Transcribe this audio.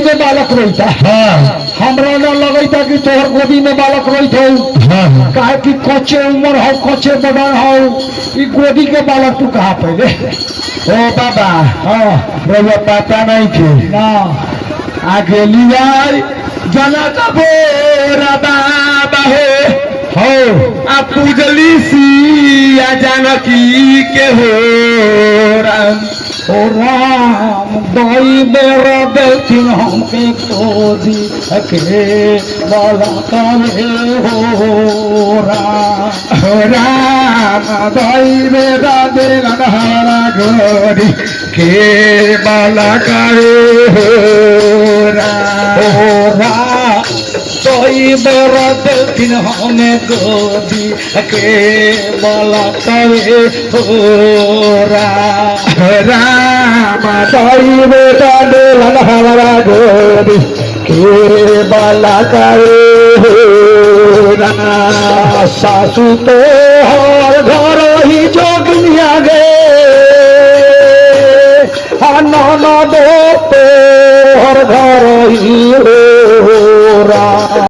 में बालक रहता हमरा न लगता कि तोहर गोदी में बालक रही कहे कि कच्चे उम्र हो कच्चे बदन हो ई गोदी के बालक तू कहा पहले ओ बाबा हाँ रउआ पता नहीं थे ना आगे लिया जना का बोरा बाबा हो आ पूजली सिया जानकी के हो राम ओ राम दाई मेरा देखिन हमके गोदी के बालक हो राम दाई मेरा देलन हमारा गोरी के बाला करे हो राम दाई मेरा देखिन हमें गोदी के बालक हो राम दाई बेटा देलन हमारा गोरी के बाला करे सासू तो हर घर ही जोगिया गे ननदो तो